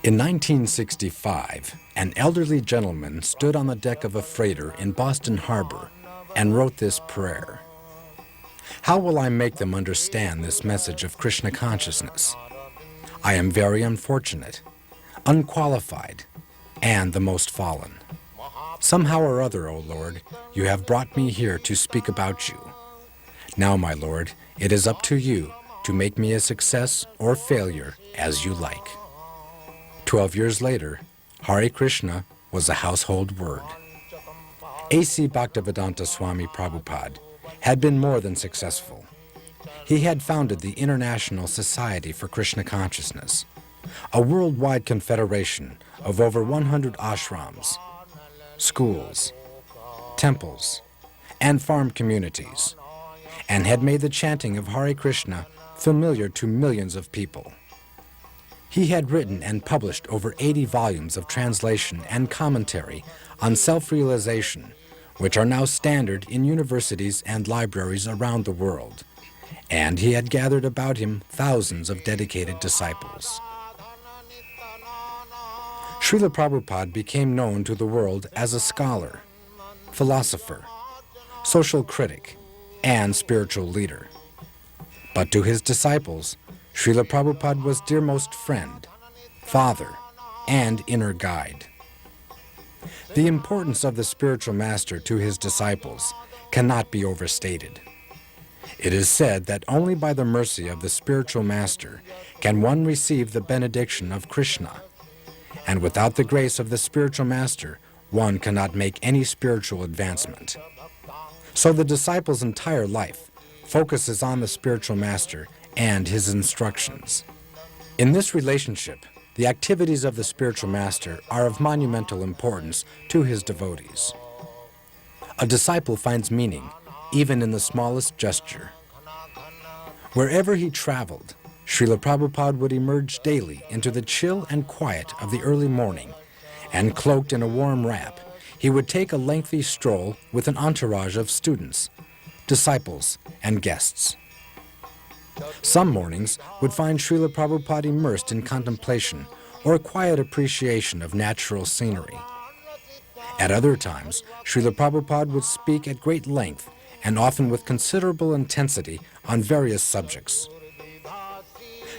In 1965, an elderly gentleman stood on the deck of a freighter in Boston Harbor and wrote this prayer. How will I make them understand this message of Krishna consciousness? I am very unfortunate, unqualified, and the most fallen. Somehow or other, O Lord, you have brought me here to speak about you. Now, my Lord, it is up to you to make me a success or failure as you like. 12 years later, Hare Krishna was a household word. A.C. Bhaktivedanta Swami Prabhupada had been more than successful. He had founded the International Society for Krishna Consciousness, a worldwide confederation of over 100 ashrams, schools, temples, and farm communities, and had made the chanting of Hare Krishna familiar to millions of people. He had written and published over 80 volumes of translation and commentary on self-realization, which are now standard in universities and libraries around the world, and he had gathered about him thousands of dedicated disciples. Srila Prabhupada became known to the world as a scholar, philosopher, social critic, and spiritual leader. But to his disciples, Srila Prabhupada was dearmost friend, father, and inner guide. The importance of the spiritual master to his disciples cannot be overstated. It is said that only by the mercy of the spiritual master can one receive the benediction of Krishna, and without the grace of the spiritual master, one cannot make any spiritual advancement. So the disciple's entire life focuses on the spiritual master and his instructions. In this relationship, the activities of the spiritual master are of monumental importance to his devotees. A disciple finds meaning even in the smallest gesture. Wherever he traveled, Srila Prabhupada would emerge daily into the chill and quiet of the early morning, and cloaked in a warm wrap, he would take a lengthy stroll with an entourage of students, disciples, and guests. Some mornings would find Srila Prabhupada immersed in contemplation or a quiet appreciation of natural scenery. At other times, Srila Prabhupada would speak at great length and often with considerable intensity on various subjects.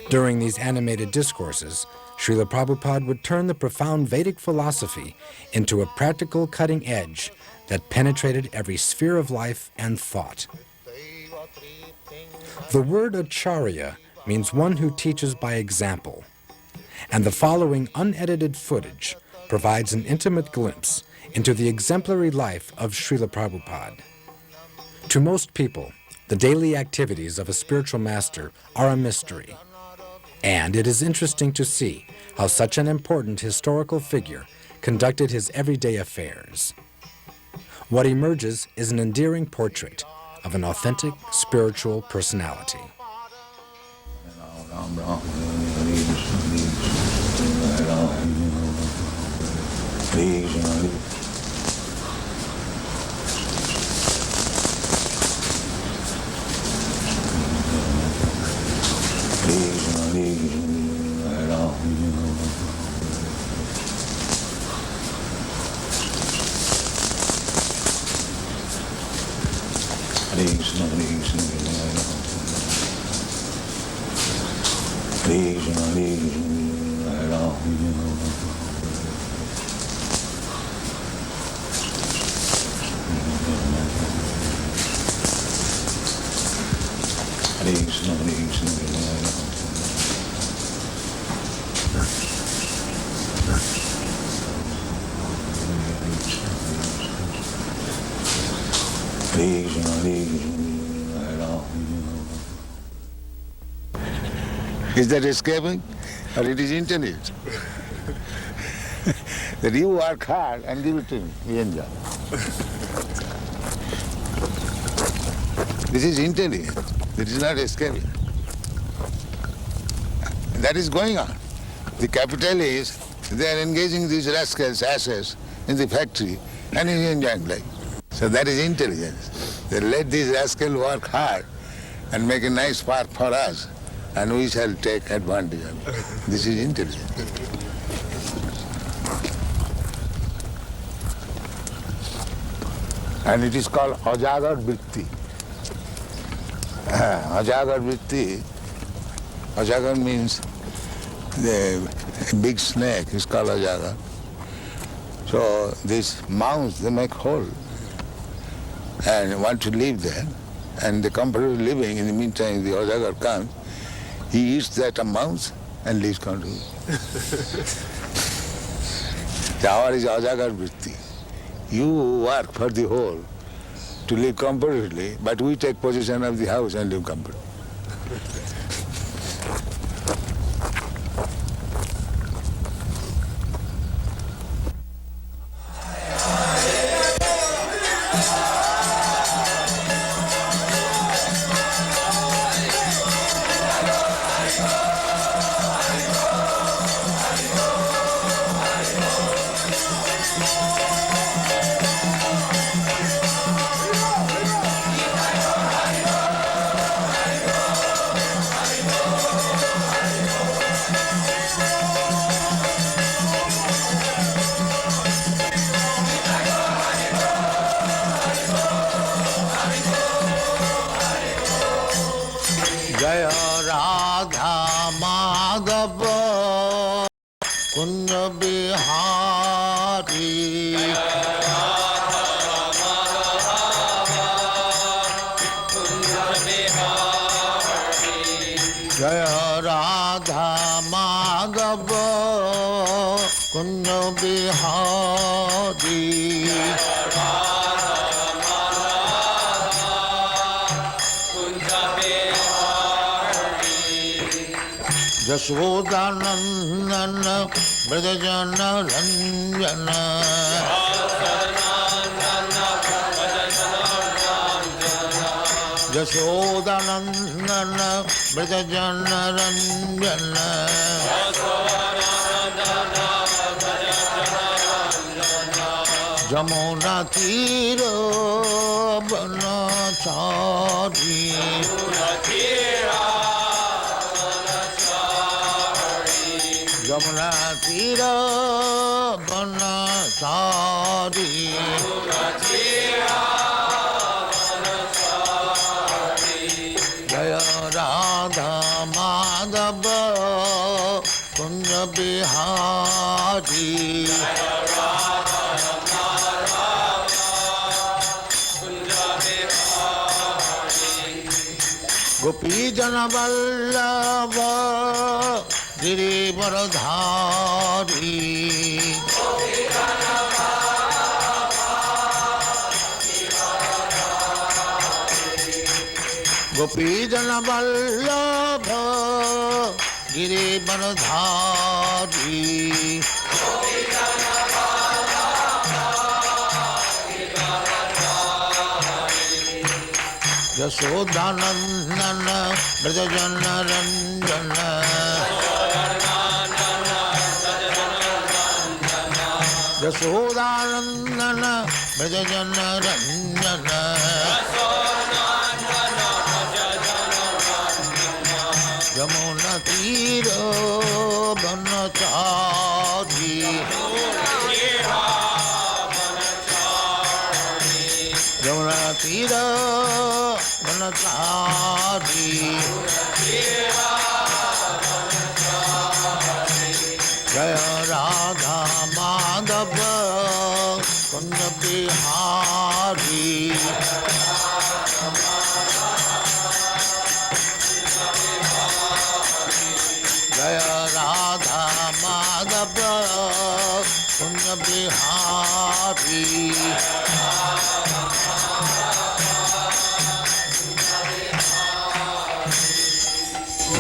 During these animated discourses, Srila Prabhupada would turn the profound Vedic philosophy into a practical cutting edge that penetrated every sphere of life and thought. The word Acharya means one who teaches by example, and the following unedited footage provides an intimate glimpse into the exemplary life of Srila Prabhupada. To most people, the daily activities of a spiritual master are a mystery, and it is interesting to see how such an important historical figure conducted his everyday affairs. What emerges is an endearing portrait of an authentic spiritual personality. Is that escaping? Or it is intelligent? That you work hard and give it to me, we enjoy. This is intelligent. This is not escaping. That is going on. The capitalists, they are engaging these rascals, asses, in the factory and he's enjoying life. So that is intelligence. They let these rascals work hard and make a nice park for us, and we shall take advantage of it. This is intelligence. And it is called Ajagar Vritti. Ajagar Vritti, Ajagar means the big snake is called Ajagar. So these mounds, they make hole and want to live there. And the comfortable living, in the meantime, the Ajagar comes, he eats that mouse and lives comfortably. Our is Ajagar Vritti. You work for the whole to live comfortably, but we take possession of the house and live comfortably. जय राधा माधव कुंज बिहारी जय राधा माधव कुंज बिहारी यशोदानंदन ब्रजजन रंजन यशोदानंदन ब्रजजन रंजन जमुना तीर बनचारी जमुना तीर बनचारी जय राधा माधव कुंज बिहारी गोपी जन वल्लभ गिरिवरधारी गोपी जन वल्लभ गिरिवरधारी यशोदानंदन ब्रजजन रंजन यशोदानंदन ब्रजजन रंजन यमुना तीर बनचारी यमुना तीर बनचारी जय राधा माधव कुंज बिहारी जय राधा माधव कुंज बिहारी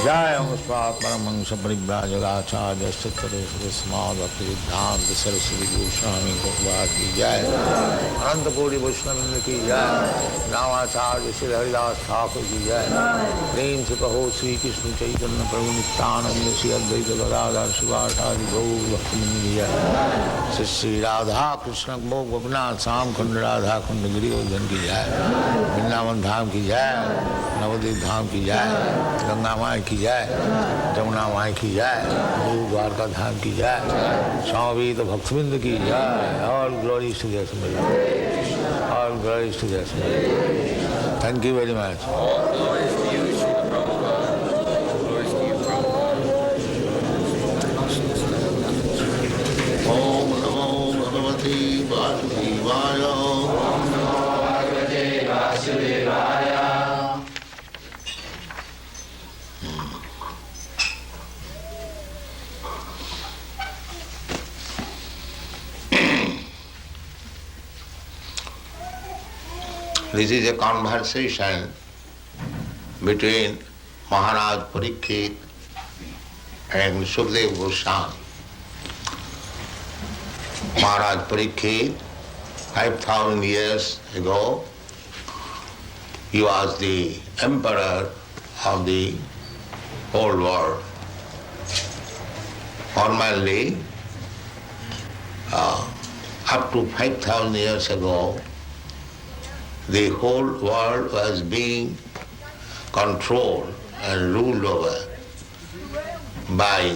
जय परमहंस परिव्राजकाचार्य सिद्धांत सरस्वती गोस्वामी भगवान की जय। अनंत कोटि वैष्णव की जय। रामाचार्य श्री हरिदास ठाकुर की जय। प्रेम से कहो श्री कृष्ण चैतन्य प्रभु नित्यानंद श्री अद्वैत गदाधर शिवाचार्य गौर भक्तमंड की जय। श्री राधा कृष्ण को गोपनाथ श्याम कुंड राधा कुंड गिरिवर्धन की जाए, वृंदावन धाम की जाए, नवद्वीप धाम की जाए, गंगा माई की जाए, जमुना माई की जाए, गुरु द्वारका धाम की जाए, स्वामी तो भक्तबिंद की जाए। ऑल ग्लोरी टू देयर समिल, ऑल ग्लोरी टू देयर समिल। Thank you very much. ओम नमो भगवते वासुदेवाय। ओम नमो भगवते वासुदेवाय। This is a conversation between Maharaj Parikshit and Sukadeva Goswami. Maharaj Parikshit, 5,000 years ago, he was the emperor of the whole world. Formerly, up to 5,000 years ago, the whole world was being controlled and ruled over by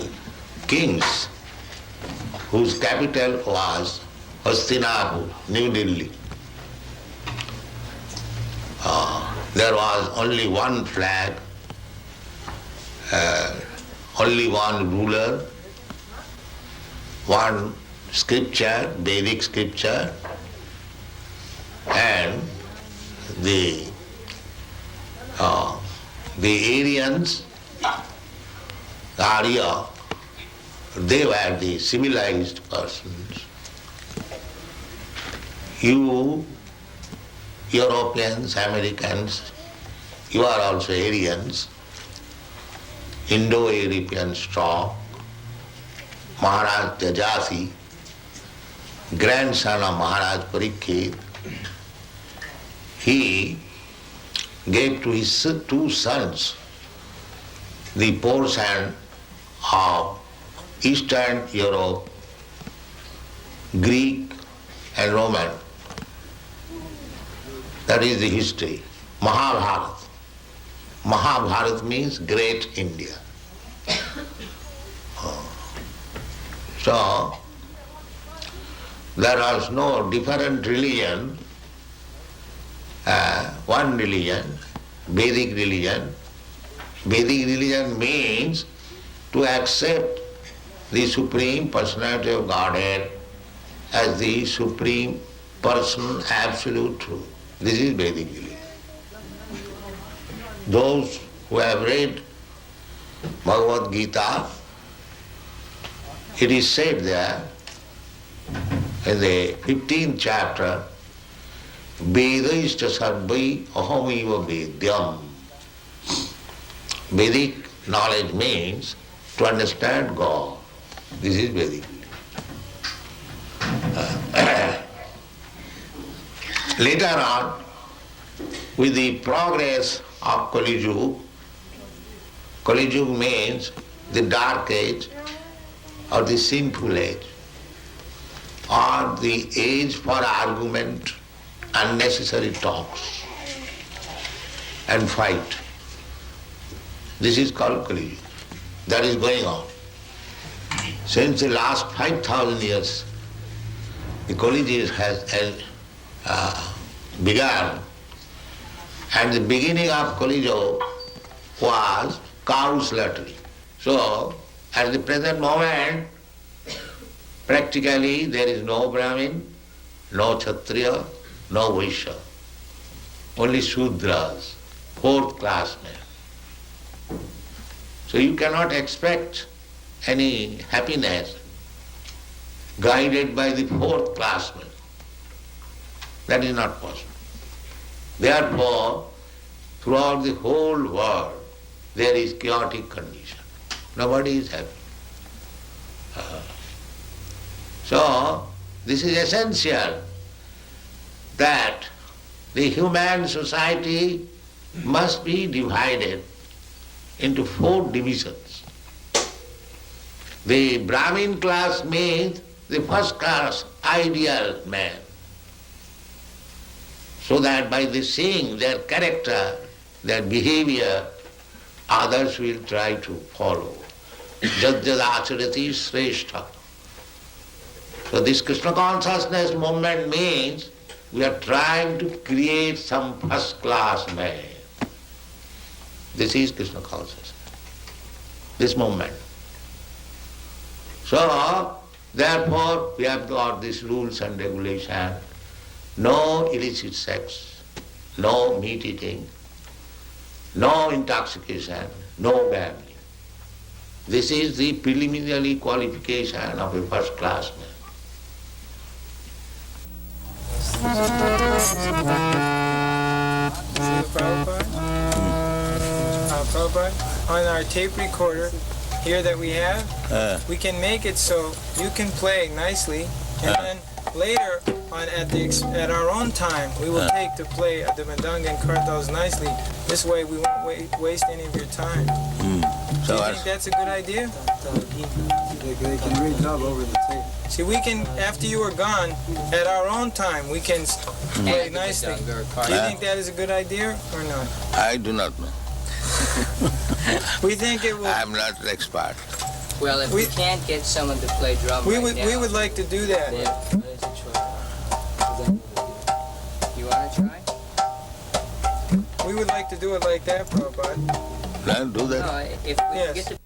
kings whose capital was Hastinapur, New Delhi. There was only one flag, only one ruler, one scripture, Vedic scripture, and the Aryans, the Arya, they were the civilized persons. You, Europeans, Americans, you are also Aryans, Indo-European stock. Maharaj Tejasi, grandson of Maharaj Parikshit, he gave to his two sons the portion of Eastern Europe, Greek and Roman. That is the history. Mahabharata. Mahabharata means great India. So, there was no different religion, one religion, Vedic religion. Vedic religion means to accept the Supreme Personality of Godhead as the Supreme Person, Absolute Truth. This is Vedic religion. Those who have read Bhagavad Gita, it is said there in the 15th chapter, Vedaishta sarvai ahamiva vedyam. Vedic knowledge means to understand God. This is Vedic. Later on, with the progress of Kali Yuga, Kali Yuga means the dark age or the sinful age, or the age for argument, unnecessary talks and fight. This is called Kali Yuga. That is going on. Since the last 5,000 years, the Kali Yuga has begun, and the beginning of Kali Yuga was cow slaughtering. So, at the present moment, practically there is no Brahmin, no Kshatriya, no Vaishya, only Shudras, fourth class men. So you cannot expect any happiness guided by the fourth class men. That is not possible. Therefore, throughout the whole world, there is chaotic condition. Nobody is happy. So, this is essential that the human society must be divided into 4 divisions. The Brahmin class means the first class ideal man, so that by the seeing their character, their behavior, others will try to follow. Jajjad acharati sreshta. So this Krishna consciousness movement means we are trying to create some first class man. This is Krishna consciousness, this movement. So, therefore, we have got these rules and regulations. No illicit sex, no meat eating, no intoxication, no gambling. This is the preliminary qualification of a first class man. Prabhupada, on our tape recorder here that we have, we can make it so you can play nicely, and then later on at our own time, we will take to play the Madanga and Kartals nicely. This way we won't waste any of your time. Do you think that's a good idea? They can read dub over the tape. See, we can, after you are gone, at our own time, we can play nicely. Do you think that is a good idea or not? I do not know. We think it will. I'm not an expert. Well, if we can't get someone to play drum We right would now, we would like to do that. you want to try? We would like to do it like that, Prabhupada. Can do that? No, if we Yes. get to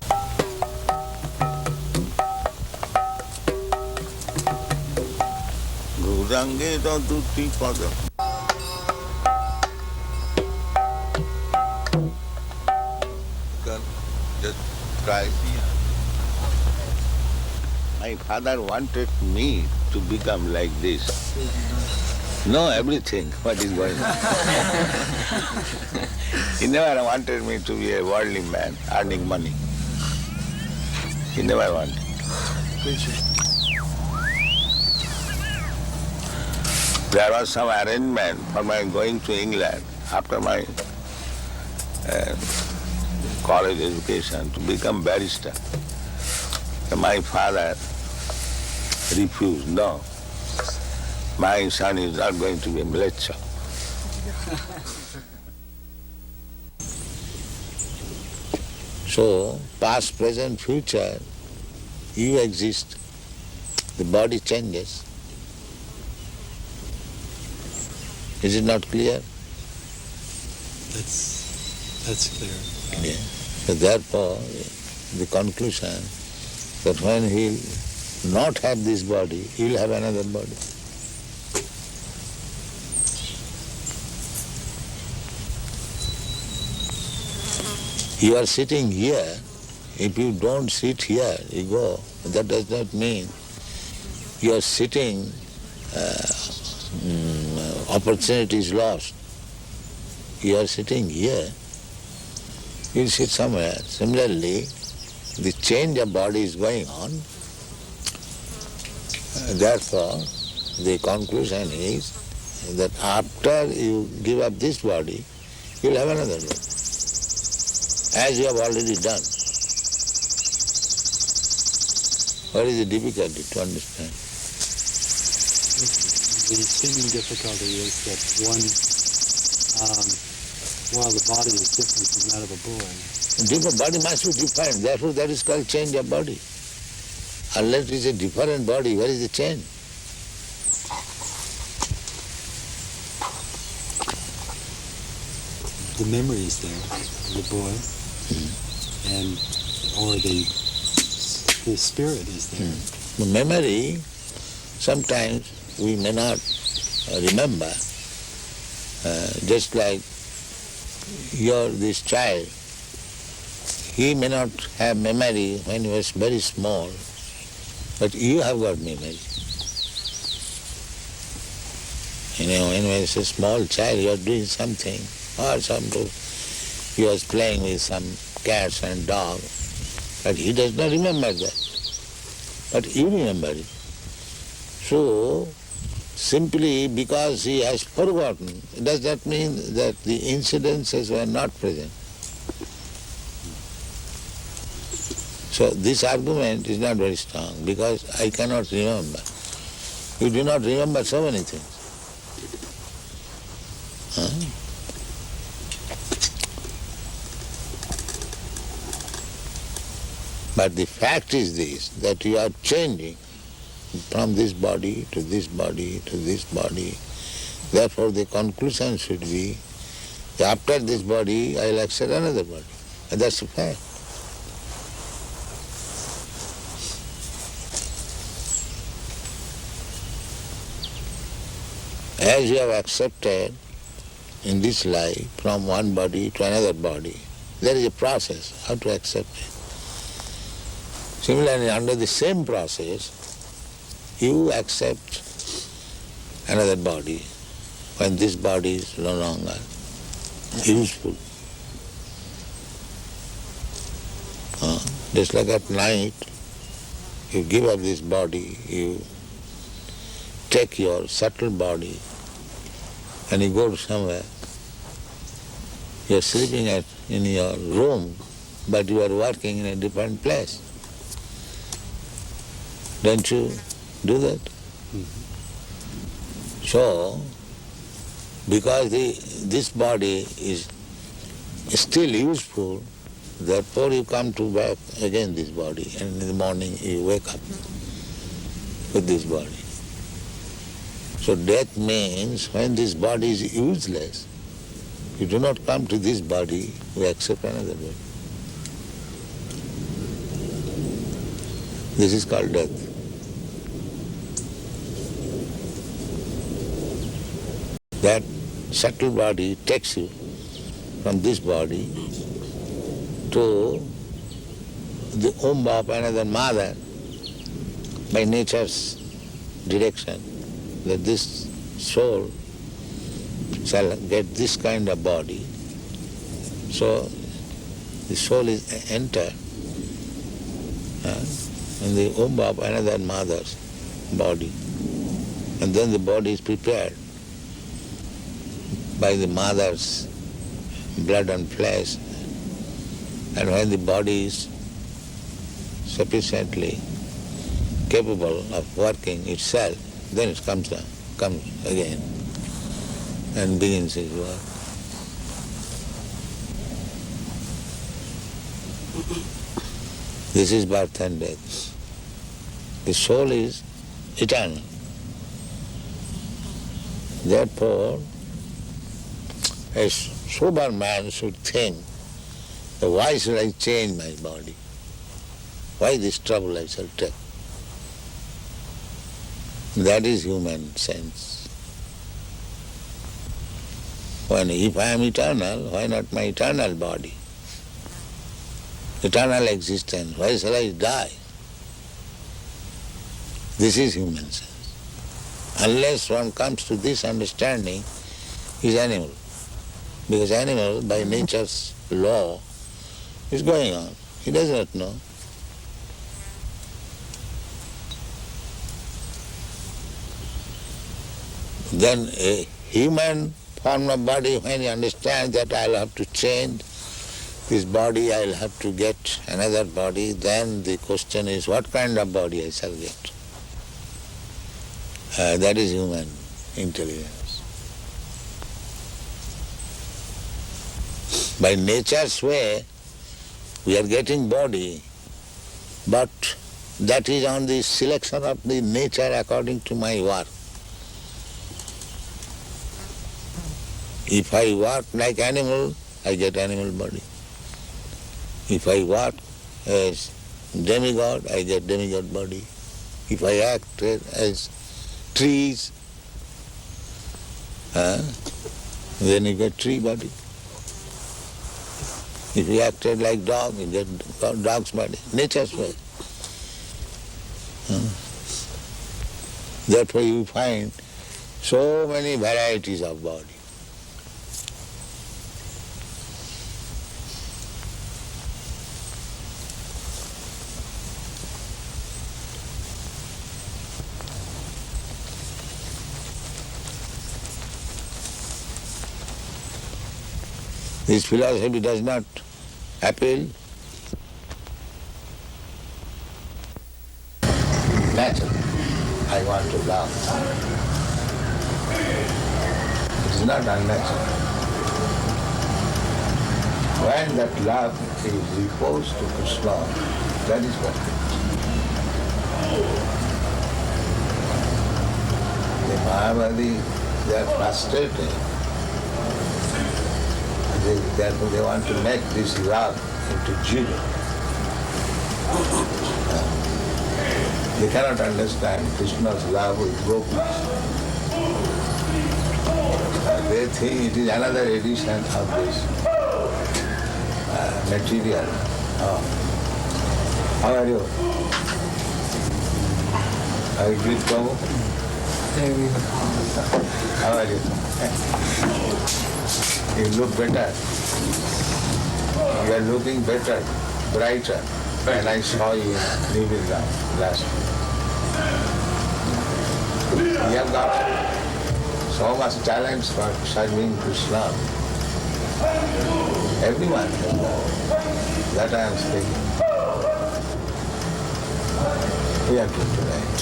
Gudange Duti Pada. Just try. My father wanted me to become like this. Know everything, what is going on. He never wanted me to be a worldly man, earning money. He never wanted. There was some arrangement for my going to England after my college education to become barrister. So my father refused. No, my son is not going to be a mleccha. So, past, present, future, you exist. The body changes. Is it not clear? That's clear. Yeah. So therefore, the conclusion that when he'll not have this body, he'll have another body. You are sitting here. If you don't sit here, you go. That does not mean you are sitting, opportunity is lost. You are sitting here, you sit somewhere. Similarly, the change of body is going on. Therefore, the conclusion is that after you give up this body, you'll have another body, as you have already done. What is the difficulty to understand? The seeming difficulty is that while the body is different from that of a boy, Different body must be different. Therefore, that is called change of body. Unless it is a different body, where is the change? the memory is there, the boy, and or the spirit is there. The memory, sometimes we may not remember. Just like this child, he may not have memory when he was very small, but you have got memory. When he was a small child, you are doing something, or he was playing with some cats and dogs, but he does not remember that. But you remember it. So, simply because he has forgotten, does that mean that the incidences were not present? So this argument is not very strong because I cannot remember. You do not remember so many things. Huh? But the fact is this, that you are changing from this body to this body to this body. Therefore the conclusion should be, after this body I will accept another body. And that's a fact. As you have accepted in this life from one body to another body, there is a process how to accept it. Similarly, under the same process, you accept another body when this body is no longer useful. Just like at night, you give up this body, you take your subtle body and you go to somewhere. You are sleeping in your room, but you are working in a different place. Don't you do that? Mm-hmm. So, because this body is still useful, therefore you come to back again this body, and in the morning you wake up with this body. So death means when this body is useless, you do not come to this body, you accept another body. This is called death. That subtle body takes you from this body to the womb of another mother by nature's direction, that this soul shall get this kind of body. So the soul is entered in the womb of another mother's body, and then the body is prepared by the mother's blood and flesh, and when the body is sufficiently capable of working itself, then it comes again and begins its work. This is birth and death. The soul is eternal. Therefore, a sober man should think, why should I change my body? Why this trouble I shall take? That is human sense. If I am eternal, why not my eternal body? Eternal existence, why shall I die? This is human sense. Unless one comes to this understanding, he is animal. Because animal, by nature's law, is going on. He does not know. Then a human form of body, when he understands that I'll have to change this body, I'll have to get another body, then the question is, what kind of body I shall get? That is human intelligence. By nature's way, we are getting body, but that is on the selection of the nature according to my work. If I work like animal, I get animal body. If I work as demigod, I get demigod body. If I act as trees, then you get tree body. If you acted like dog, you get dog's body. Nature's way. Therefore you find so many varieties of body. This philosophy does not appeal I want to love. It is not unnatural. When that love is reposed to Krishna, that is what it is. The Mahabharati, they are frustrated. Therefore they want to make this love into zero. They cannot understand Krishna's love with gopis. They think it is another edition of this material. How are you? Are you good, Prabhu? How are you? You look better. You are looking better, brighter than I saw you leaving last week. You have got so much talent for serving Krishna. Everyone has that. That I am speaking. We have to tonight.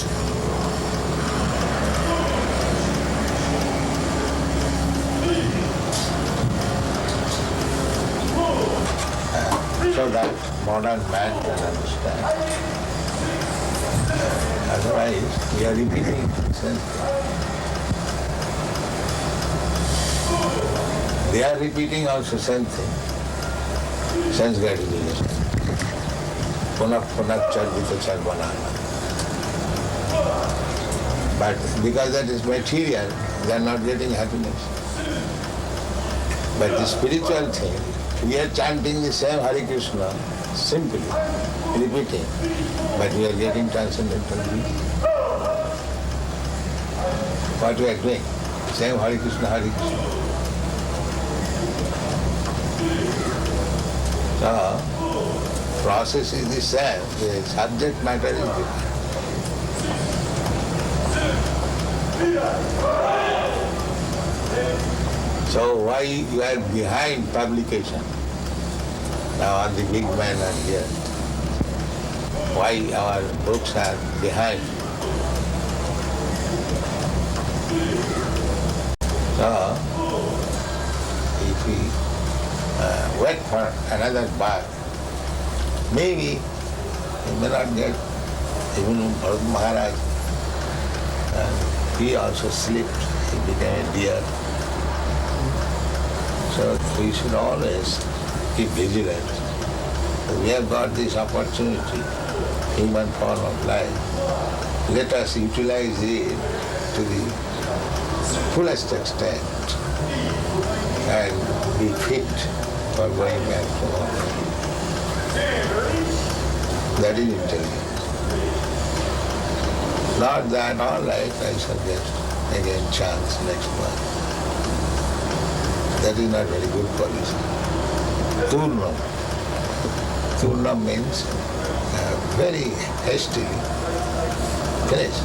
So that modern man can understand. Otherwise, we are repeating the same thing. They are repeating also same thing. Sense gratification. Punak charvita charvanana. But because that is material, they are not getting happiness. But the spiritual thing, we are chanting the same Hare Krishna, simply, repeating, but we are getting transcendental peace. What we are doing? Same Hare Krishna, Hare Krishna. So, process is the same, the subject matter is different. So why you are behind publication? Now all the big men are here. Why our books are behind? So if we wait for another birth, maybe we may not get even Bharat Maharaj. He also slipped, he became a deer. So we should always keep vigilant. We have got this opportunity, human form of life. Let us utilize it to the fullest extent and be fit for going back to home. That is intelligence. Not that, all right, I shall get again chance next month. That is not very good policy. Turnam. Turnam means very hastily finish.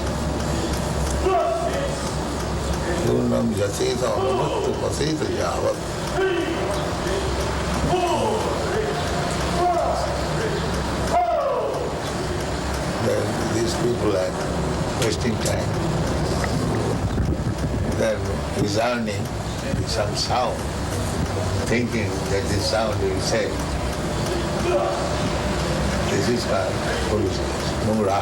Turnam jaseta anumukta paseta yavat. These people are wasting time. They are resounding some sound, thinking that this sound will say, this is called foolishness, mura.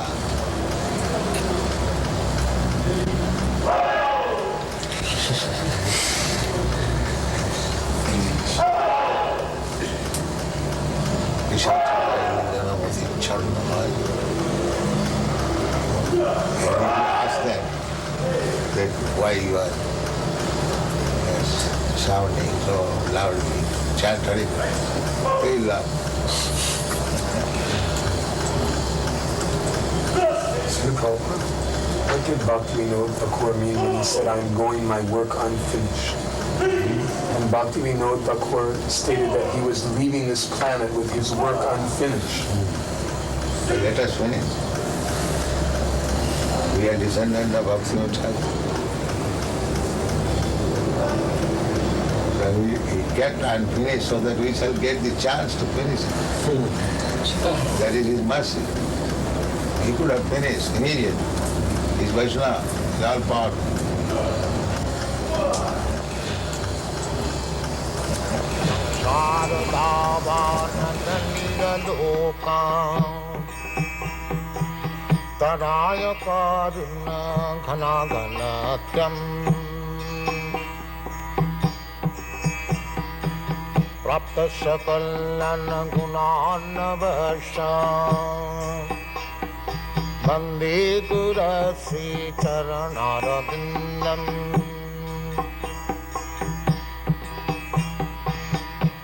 Ask them that why you are sounding so loudly, chant Hare Krishna. They laugh. What did Bhaktivinoda Thakur mean when he said, I'm going my work unfinished? And Bhaktivinoda Thakur stated that he was leaving this planet with his work unfinished. So let us finish. We are descendants of Bhaktivinoda Thakur. So he kept unfinished so that we shall get the chance to finish it. That is his mercy. He could have finished immediately. He's Vaishnava. They are powerful. प्राप्त सकलन गुणान्नवश वन्दे गुरश्री चरणारविन्दम्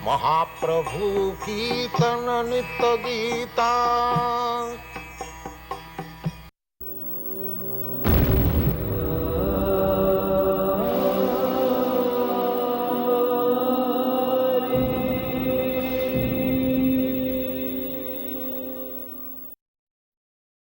महाप्रभु कीर्तन नित्य गीता